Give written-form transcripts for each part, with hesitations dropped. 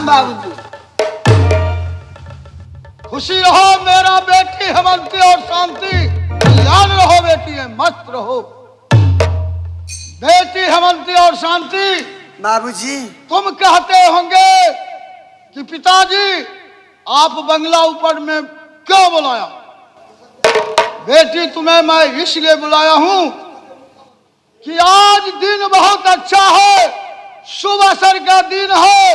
बाबूजी। खुशी रहो मेरा बेटी हेमंती और शांति, कल्याण रहो बेटी, मस्त रहो बेटी हेमंती और शांति। बाबूजी तुम कहते होंगे कि पिताजी आप बंगला ऊपर में क्यों बुलाया? बेटी तुम्हें मैं इसलिए बुलाया हूं कि आज दिन बहुत अच्छा है, शुभ अवसर का दिन है,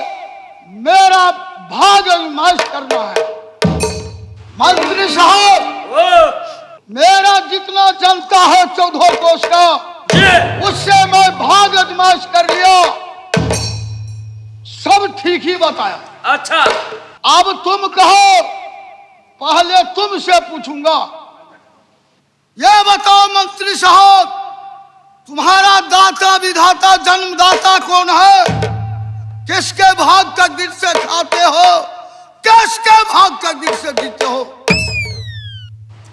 मेरा भाग आजमाइश करना है। मंत्री साहब, मेरा जितना जनता है 14 कोष का, उससे मैं भाग आजमाइश कर लिया, सब ठीक ही बताया। अच्छा, अब तुम कहो, पहले तुमसे पूछूंगा। ये बताओ मंत्री साहब, तुम्हारा दाता विधाता जन्मदाता कौन है? किसके भाग तक दिल से खाते हो, किसके भाग तक दिल से जीते हो?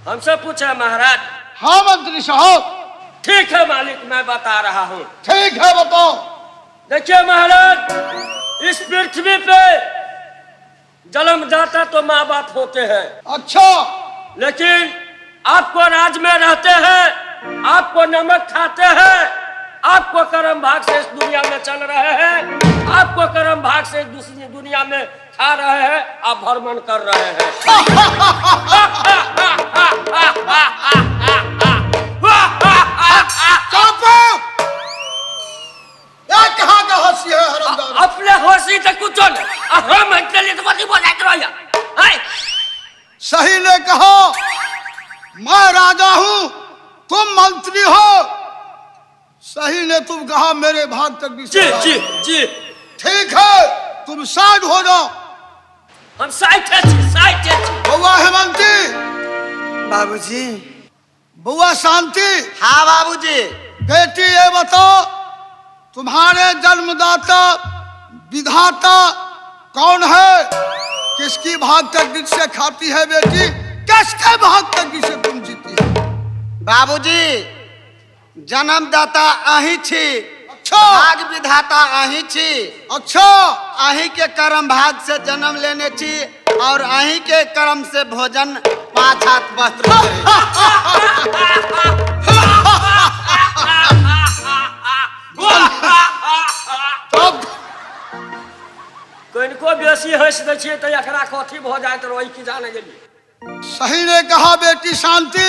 हमसे पूछा महाराज। हाँ मंत्री साहब। ठीक है मालिक, मैं बता रहा हूँ। ठीक है बताओ। देखिए महाराज, इस पृथ्वी पे जन्मदाता तो माँ बाप होते हैं। अच्छा, लेकिन आपको राज में रहते हैं, आपको नमक खाते हैं, आपको कर्म भाग से इस दुनिया में चल रहे हैं, आपको कर्म भाग से दूसरी दुनिया में खा रहे हैं, आप भ्रमण कर रहे हैं। कहाँ का हंसी है हरामजादा? अपने हंसी से कुछ नहीं, हम इतने लिए तो बड़ी बोलते रहो। सही ने कहा, मैं राजा हूं, तुम मंत्री हो। सही ने तुम कहा मेरे भाग तक भी। जी जी जी। ठीक है, तुम साइड हो जाओ। हम साइड है। बउआ हेमंती। बाबूजी। बउआ शांति। हाँ बाबूजी। बेटी ये बताओ, तुम्हारे जन्मदाता विधाता कौन है? किसकी भाग तक दिल से खाती है बेटी? किसके भाग तक दिल से तुम जीती है? बाबूजी, जन्मदाता अही छी। अच्छा। भाग विधाता अही छी। अच्छा। अही के कर्म भाग से जन्म लेने छी और अही के कर्म से भोजन 5 हाथ वस्त्र। को बेसी हंस दे छिए तो एकरा कथी भ जाए तो वही की जाने गेली। सही ने कहा बेटी शांति।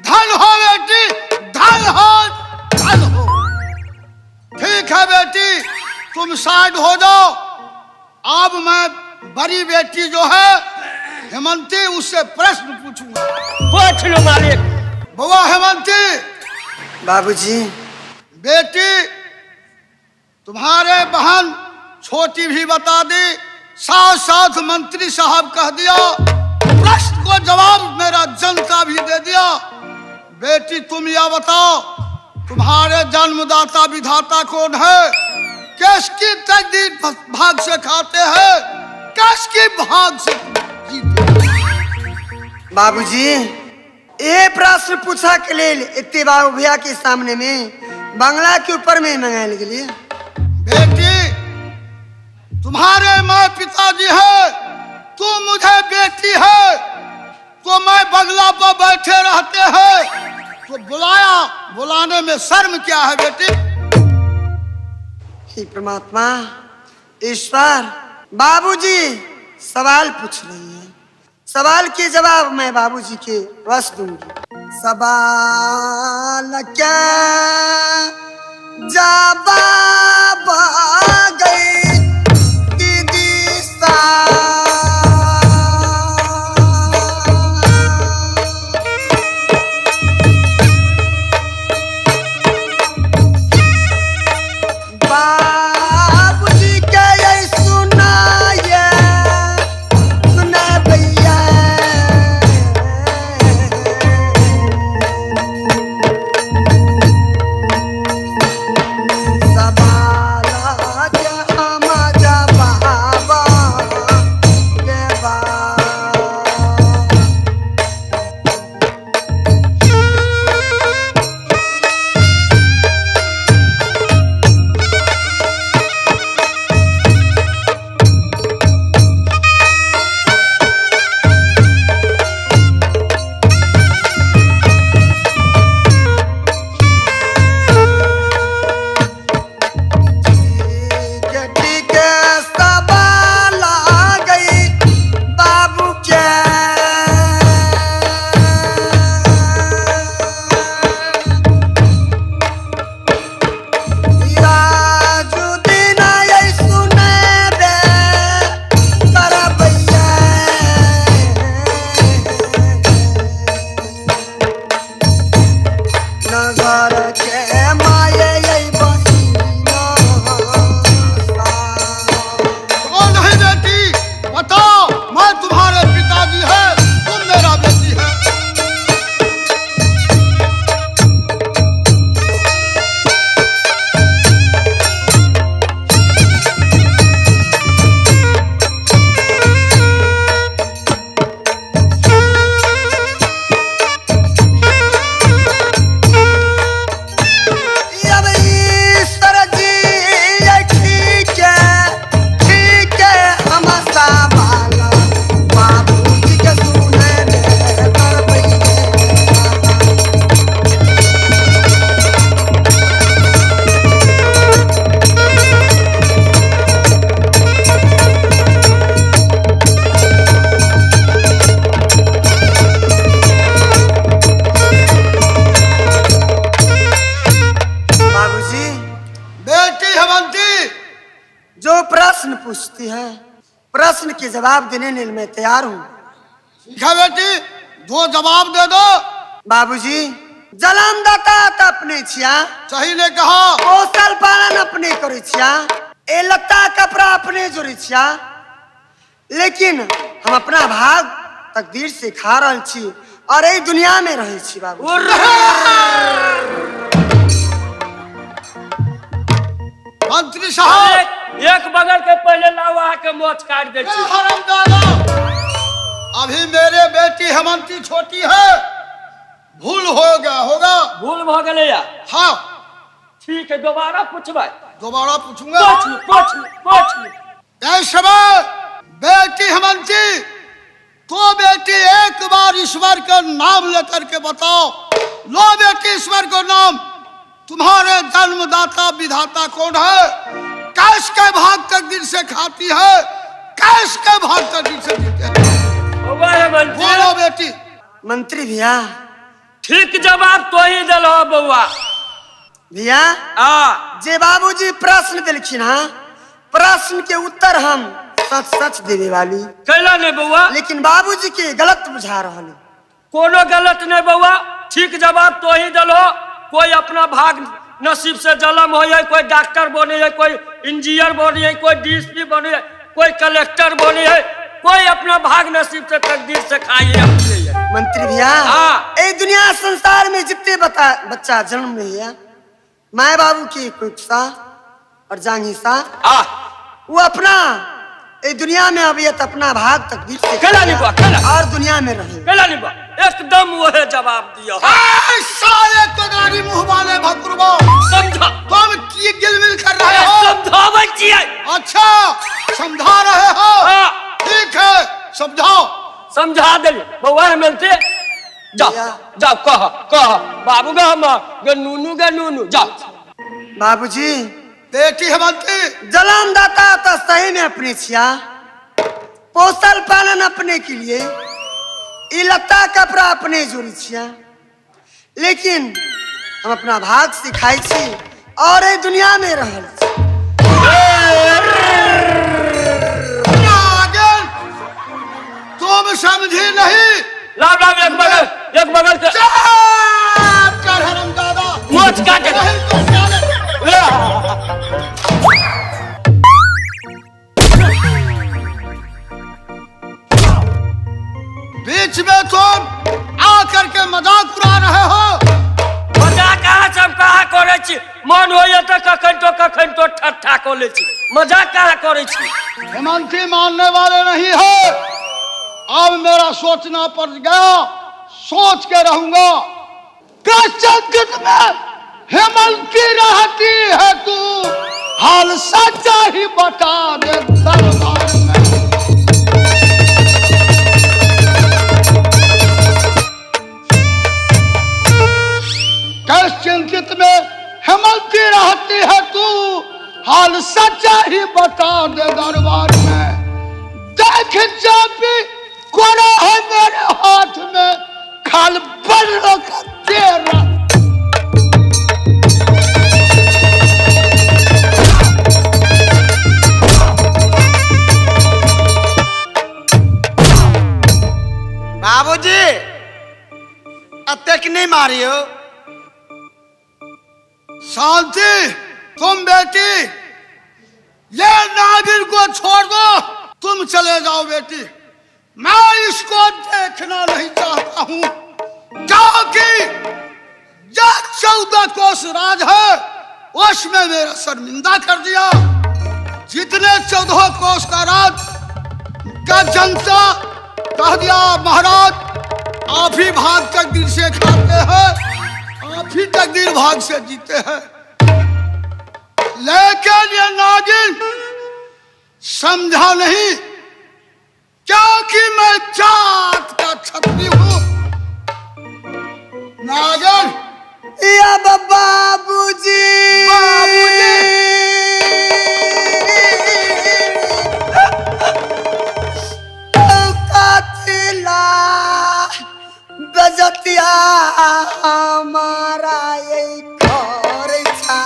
धन हो बेटी, धन हो, धन हो। ठीक है बेटी, तुम साइड हो जाओ। अब मैं बड़ी बेटी जो है हेमंती, उससे प्रश्न पूछूंगा। पूछ लो मालिक। बउआ हेमंती। बाबूजी। बेटी, तुम्हारे बहन छोटी भी बता दी, साथ साथ मंत्री साहब कह दिया, प्रश्न को जवाब मेरा जनता भी दे दिया। बेटी तुम यह बताओ, तुम्हारे जन्मदाता विधाता कौन है? किसकी तकदीर भाग से खाते हैं, किसकी भाग से जीते? बाबूजी, ये प्रश्न पूछा के लिए इतने बाबू भैया के सामने में बंगला के ऊपर में मंगाए के लिए। बेटी, तुम्हारे माँ पिताजी है, तू मुझे बेटी है, तो मैं बंगला पर बैठे रहते हैं, तो बुलाया, बुलाने में शर्म क्या है बेटी? हे परमात्मा, ईश्वर, बाबूजी सवाल पूछ रही है, सवाल के जवाब मैं बाबूजी के वश दूंगी। सवाल क्या जवाब गई बेटी हेमंती, जो प्रश्न पूछती है प्रश्न के जवाब देने के लिए मैं तैयार हूँ। ठीक है बेटी, दो जवाब दे दो। बाबूजी, जन्मदाता तो अपने छिया, सही ने कहा। पोषण पालन अपने करे छिया, ए लत्ता कपड़ा अपने जोड़े छिया, लेकिन हम अपना भाग तकदीर से खा रहे छी और यही दुनिया में रहे छी। बाबू मंत्री साहब, एक बगल के पहले लाओ आके मोच काट दे छी। हरामजादा, अभी मेरे बेटी हेमंती छोटी है, भूल हो गया होगा। भूल भ गए या? हाँ। ठीक है, दोबारा पूछबे। दोबारा पूछूंगा। पूछ। ऐ समय बेटी हेमंती, तो बेटी एक बार ईश्वर का नाम लेकर के बताओ। लो बेटी, ईश्वर का नाम। तुम्हारे जन्मदाता विधाता कौन है? कैश के भाग तकदीर से खाती है, कैश के भाग तकदीर से जीते हैं। बोलो बेटी। मंत्री भैया, ठीक जवाब तो ही दिलो बउआ भैया। जे बाबूजी प्रश्न दिलखिन हाँ, प्रश्न के उत्तर हम सच सच देवे वाली कैला नहीं बउआ, लेकिन बाबूजी के गलत बुझा रहा। कोनो गलत नहीं बउआ, ठीक जवाब तो ही दिलो। कोई अपना भाग नसीब से जन्म हो, कोई डॉक्टर बने है, कोई इंजीनियर बने है, कोई डीएसपी बने है, कोई कलेक्टर बने है, कोई अपना भाग नसीब से तकदीर से खाई है। मंत्री भैया, ये दुनिया संसार में जितने बच्चा जन्म नहीं है, माए बाबू की कोई सा और जांगी सा, वो अपना ये दुनिया में अभी अपना भाग तकदीर से और दुनिया में रहे। एकदम वो है जवाब दिया। साले तगारी मुंह वाले भकुरबो, समझा तुम की गिलमिल कर रहे हो? अच्छा, समझा रहे हो? ठीक है, समझाओ। समझा दे बउआ मिलते। जाओ जाओ, कह बाबू गा नूनू जाओ। बाबूजी, बेटी हेमंती, जन्मदाता तो सही में अपने छिया, पोषण पालन अपने के लिए, लत्ता कपड़ा अपने जोड़ी छिया, लेकिन हम अपना भाग सिखाई छी और ये दुनिया में रहल छी। तुम समझी नहीं। लाभ एक बगल के हरामजादा, मोच काटे। बीच में तुम आकर के मजाक उड़ा रहे हो। मजाक कहाँ करे छी? मन हो तो कखन तो ठट्ठा करे छी, मजाक कहाँ करे छी? हेमंती मानने वाले नहीं है। अब मेरा सोचना पड़ गया, सोच के रहूंगा। जगत में हेमंती रहती है तू, हाल सच्चा ही बता दे दरबार में। कैस चिंतित में हेमंती रहती है तू, हाल सच्चा ही बता दे दरबार में। देख चापी कोना है मेरे हाथ में, खाल बल्लो का तेरा। बाबूजी, अत्ते नहीं मारियो। शांति, तुम बेटी ये नागिन को छोड़ दो, तुम चले जाओ बेटी। मैं इसको देखना नहीं चाहता हूं, क्योंकि जो 14 कोस राज है उसमें मेरा शर्मिंदा कर दिया। जितने 14 कोस का राज का जनता कह दिया, महाराज आप ही भाग तकदीर से खाते हैं, आप ही तकदीर भाग से जीते हैं। लेकिन ये नागिन समझा नहीं, क्योंकि मैं जात का क्षत्रिय हूं। नागिन, या बाबूजी, बजतिया हमारा यही घर छा।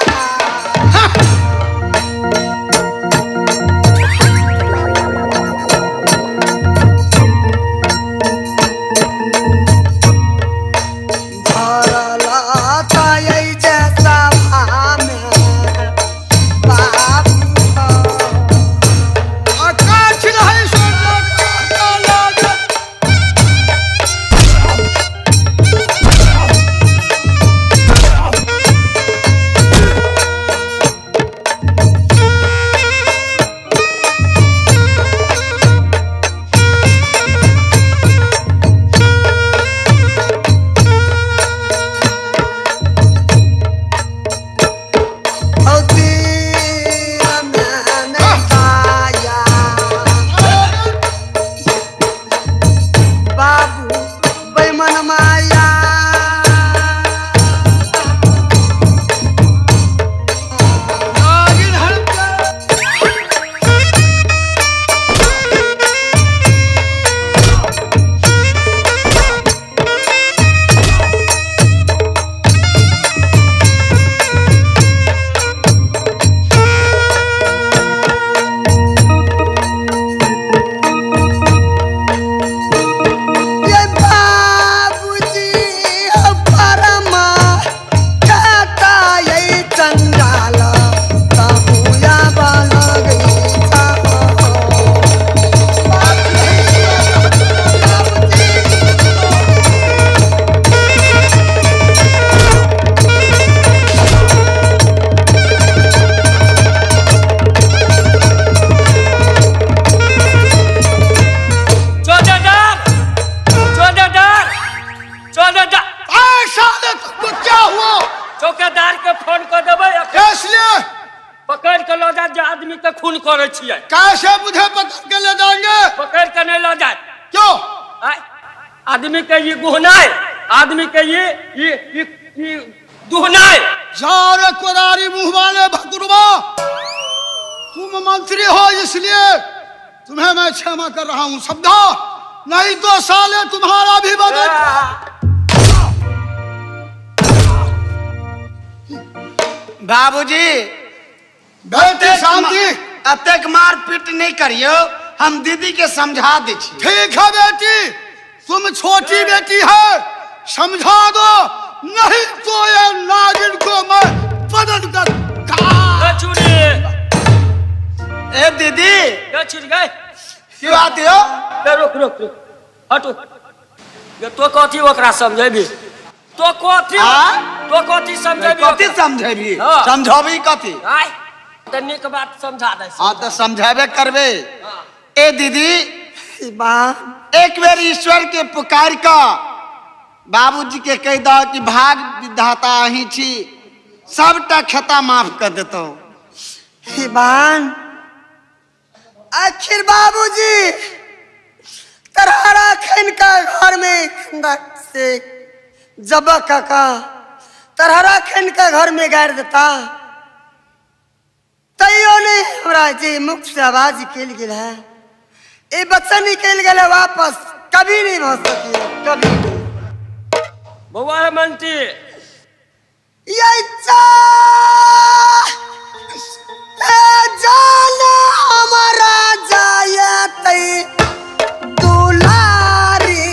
बाबू बेमन माया नागिन हल्का ये बाबूजी हो परमा कहता यही चंडाल कहूया बन गई था चौकीदार चौकीदार चौकीदार आए साले तुमको क्या हुआ? चौकीदार के फोन कर देबै इसलिए पकड़ के लो जा जे आदमी के खून करे छियै कैसे मुझे पकड़ के ले जाएंगे? पकड़ के नहीं लो जाए क्यों? आय, आदमी के ये गुहनाई आदमी के ये दुहनाई जाओ रे कोरारी मुंह वाले भकुरबा, तुम मंत्री हो इसलिए तुम्हें मैं क्षमा कर रहा हूँ, समझा? नहीं तो साले तुम्हारा भी बदल। बाबूजी बेटी शांति। अतेक मारपीट नहीं करियो, हम दीदी के समझा दे छी। ठीक है बेटी, तुम छोटी बेटी है, समझा दो, नहीं तो ये नागिन को मैं बदल कर चुरी ए दीदी चुरी गए क्यों आते हो? रुक रुक रुक हटो ये तो कथी ओकरा समझेबी तो कथी समझेबी कथी समझेबी? हाँ। समझाबी कथी? आय तो नीक बात समझा दे हाँ तो समझाबे करबे। हाँ। ए दीदी एक बेर ईश्वर के पुकार का बाबूजी के कह दो कि भाग विधाता अही छी, सबटा खता माफ कर देतो। हिबान आखिर बाबूजी तरहरा खन का घर में से जब काका तरहरा खन का घर में गाड़ देता तैयो नहीं हमरा जे मुख से आवाज निकल गया है, ये बच्चा निकल गया वापस कभी नहीं हो सके, कभी नहीं। बउआ है मंत्री ये जान हमारा जायते दुलारी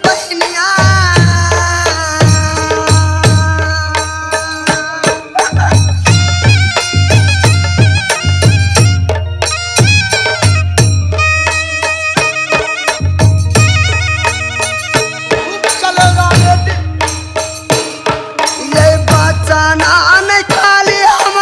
बहनिया चलेगा बेटी। ये बचना नहीं खाली हम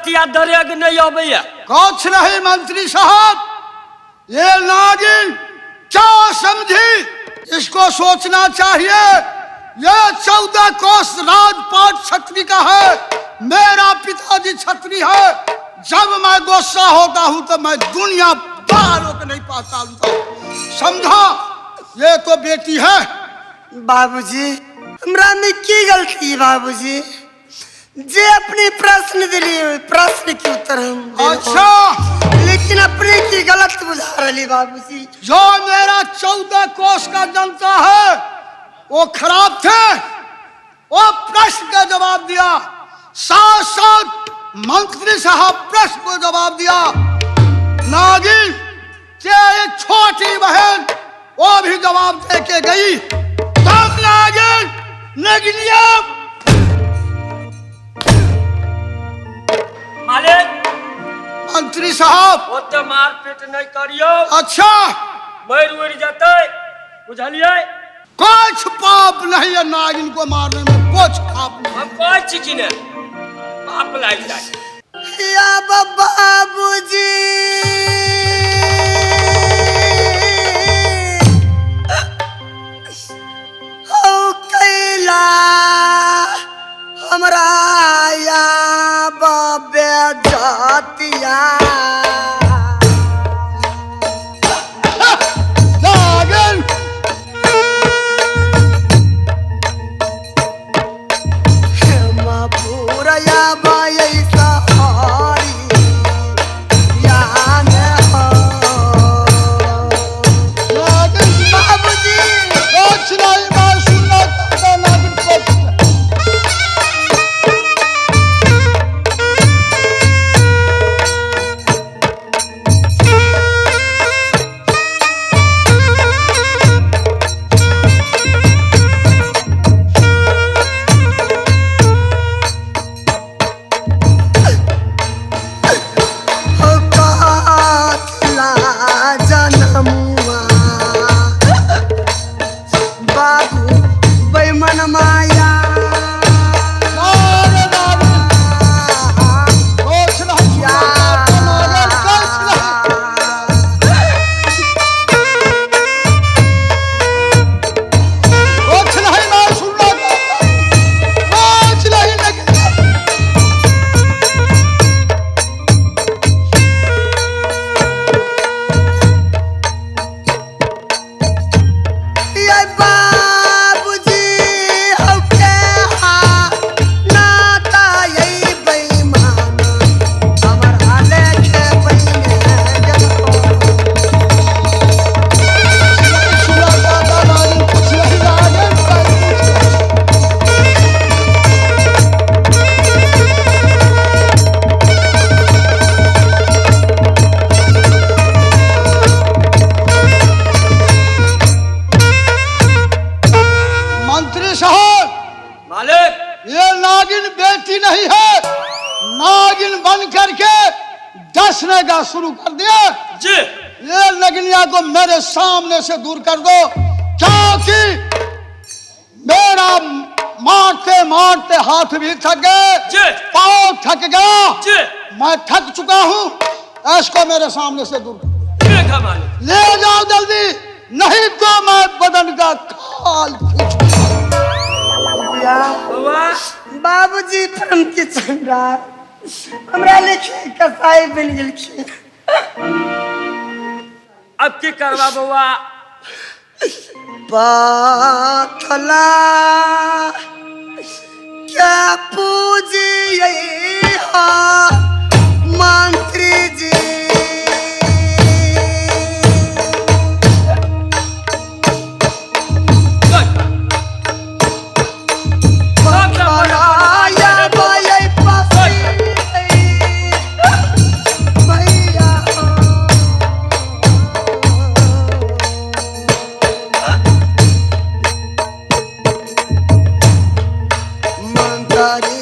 बतिया दरेग नहीं अबैया। कुछ नहीं मंत्री साहब, ये नागिन क्या समझी, इसको सोचना चाहिए। ये 14 कोस राजपाट छत्री का है, मेरा पिताजी छत्री है। जब मैं गुस्सा होता हूं तो मैं दुनिया बाहर होकर नहीं पाता हूं, समझा। ये तो बेटी है। बाबूजी हमरा में की गलती बाबूजी, जे अपनी प्रश्न दिली प्रश्न के उत्तर हम दे अच्छा, लेकिन अपने की गलत बुझा रही बाबूजी। जो मेरा 14 कोस का जनता है वो खराब थे, वो प्रश्न का जवाब दिया। साथ साथ मंत्री साहब प्रश्न को जवाब दिया। नागिन तेरी एक छोटी बहन वो भी जवाब दे के गई। तब नागिन नगलिया मालिक मंत्री साहब वो तो मारपीट नहीं करियो। अच्छा, मर उड़ जाते बुझलिए। कुछ पाप नहीं है नागिन को मारने में, कुछ पाप नहीं। हम कोई चीज ने पाप लाग जाए। या बाबूजी हो कैला हमरा या बाबे जातिया। नागिन पूरा या बाई सहारी या ने हो। नागिन बाबूजी कुछ नहीं, मैं सुनना चाहता नागिन कुछ नहीं। हो कातला जनमुआ बाबू बैमन माया। कुछ नहीं, नागिन कुछ नहीं, कुछ नहीं, मैं सुनना चाहता हूं। कुछ नहीं नागिन। ये बाबूजी हो के नाता यही बेईमान हमर हाले के बहिने जनको। सुना चाहता नागिन कुछ नहीं, नागिन कुछ नहीं। मंत्री साहब, मालिक ये नागिन बेटी नहीं है। नागिन बन करके डसने का शुरू कर दिया। जी ये नगनिया को मेरे सामने से दूर कर दो, क्योंकि मेरा मारते मारते हाथ भी थक गए, जी पाँव थक गया। जी मैं थक चुका हूँ, इसको मेरे सामने से दूर कर दो। देखा मालिक। ले जाओ जल्दी, नहीं तो मैं बदन का खाल खींच या हुआ बाबूजी परम के चंद्रा हमरा लिखे कसाई बन गेल छी। अब की करवा बउआ। पाथला क्या पूजिए हो मंत्री जी। या बाई पासी भैया मंत्री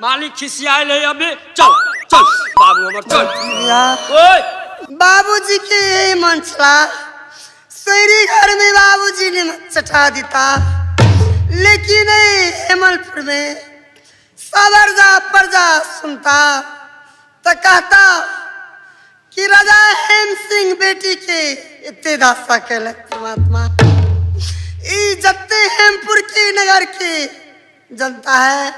मालिक खिसियाए ले अभी। चल चल बाबू हमर चल। भैया ओए बाबूजी के यही मन चला, शहरी घर में बाबूजी ने चटा देता, लेकिन हेमलपुर में सवरजा प्रजा सुनता तो कहता कि राजा हेम सिंह बेटी के इतने दासा कहले परमात्मा। जत्ते हेमपुर के नगर के जनता है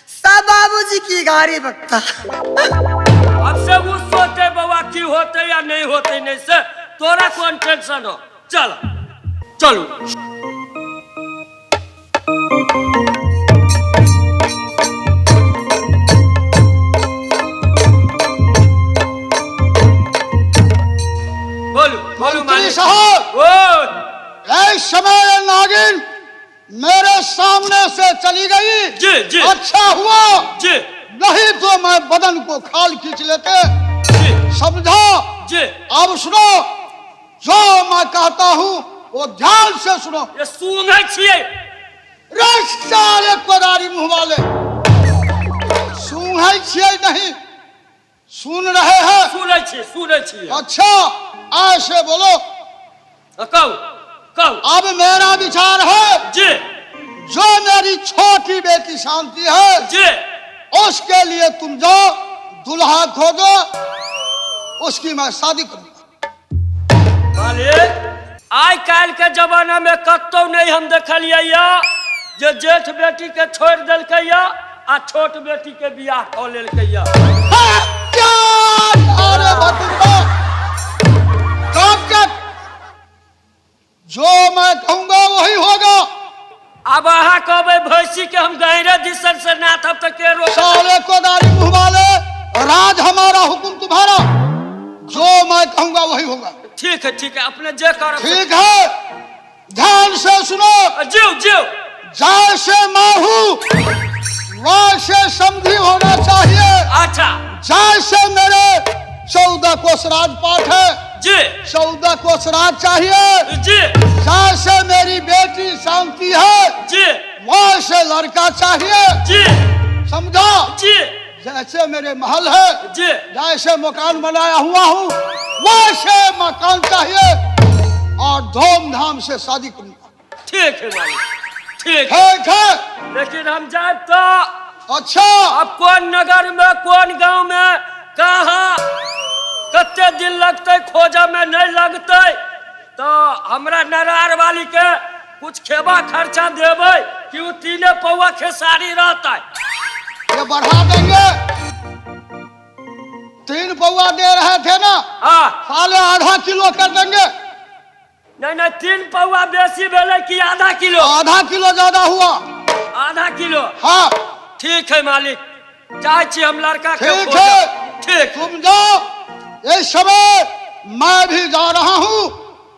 सब बाबूजी की गाड़ी बकता। अब से वो सोचे बाबा की होते या नहीं होते, नहीं से तोरा कौन टेंशन हो। चल चलू। बोलो बोलो मंत्री मालिक साहब, ओ इस समय ये नागिन मेरे सामने से चली गई। जी जी अच्छा हुआ, जी नहीं तो मैं बदन को खाल खींच लेते। जी समझा? जी। अब सुनो, जो मैं कहता हूँ वो ध्यान से सुनो। ये सुनै छियै साले कोदारी मुँह वाले, सुनै छियै नहीं, सुन रहे हैं? सुनै छियै। अच्छा, ऐसे बोलो। कहू कहू। अब मेरा विचार है, जी जो मेरी छोटी बेटी शांति है, जी उसके लिए तुम जाओ दुल्हा खोजो, उसकी मैं शादी करूंगा। मालिक आइ काल्हि के जमाना में कतौ नहीं हम देखलियै या जे जेठ बेटी के छोड़ देलकै या आ छोट बेटी के बियाह कऽ लेलकै या। अरे भतीजा, जो मैं कहूंगा वही होगा। अब अहाँ कहबै भैंसी के हम गहरे दिसन से नाथब तो के रोक। साले कोदारी मुँह वाले, राज हमारा हुक्म तुम्हारा, जो मैं कहूंगा वही होगा। ठीक है अपने जे कर। ठीक है, ध्यान से सुनो। जीव जीव। जैसे मैं हूँ वैसे समधी होना चाहिए। अच्छा। जैसे मेरे 14 कोस राजपाट है जी, 14 कोस राज चाहिए। जी जैसे मेरी बेटी शांति है जी, वैसे लड़का चाहिए। जी समझा? जी जैसे मेरे महल है, जी, जैसे मकान बनाया हुआ हूँ वैसे मकान चाहिए, और धूमधाम से शादी करूंगा। ठीक है मालिक, ठीक ठीक है। लेकिन हम जाए तो अच्छा, अब कौन नगर में, कौन गांव में, कहाँ कते दिन लगते खोजा में नहीं लगते, तो हमरा नरार वाली के कुछ खेबा खर्चा देवे कि वो तीने पौवा खेसारी रहता है। ये बढ़ा देंगे। 3 पौवा दे रहे थे ना, हाँ साले आधा किलो कर देंगे। नहीं 3 पौवा बेसी भेले कि आधा किलो? आधा किलो ज्यादा हुआ। आधा किलो। हाँ ठीक है मालिक, चाहे छी हम लड़का के ठीक खोजा। है, ठीक। तुम जाओ। इस समय मैं भी जा रहा हूँ,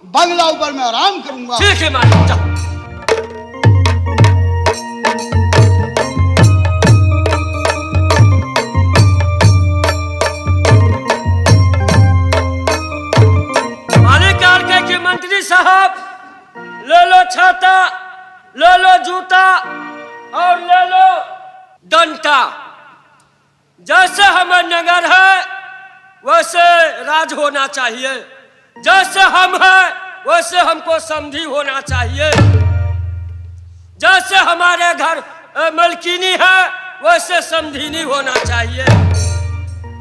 बंगला ऊपर में आराम करूंगा। ठीक है मालिक, जाओ। मालिक यार के कि मंत्री साहब ले लो छाता, ले लो जूता और ले लो डंडा। जैसे हमारे नगर है वैसे राज होना चाहिए, जैसे हम हैं वैसे हमको समधी होना चाहिए, जैसे हमारे घर मलकिनी है वैसे समधीनी होना चाहिए।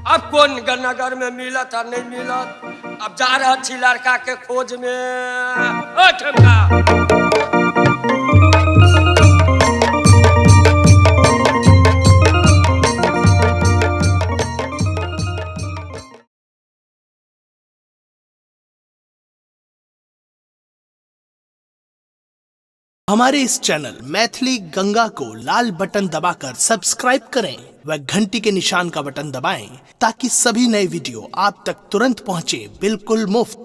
अब कौन नगर में मिलत और नहीं मिलत, अब जा रहा थी लड़का के खोज में। ओ ठमका हमारे इस चैनल मैथिली गंगा को लाल बटन दबाकर सब्सक्राइब करें व घंटी के निशान का बटन दबाएं ताकि सभी नए वीडियो आप तक तुरंत पहुंचे, बिल्कुल मुफ्त।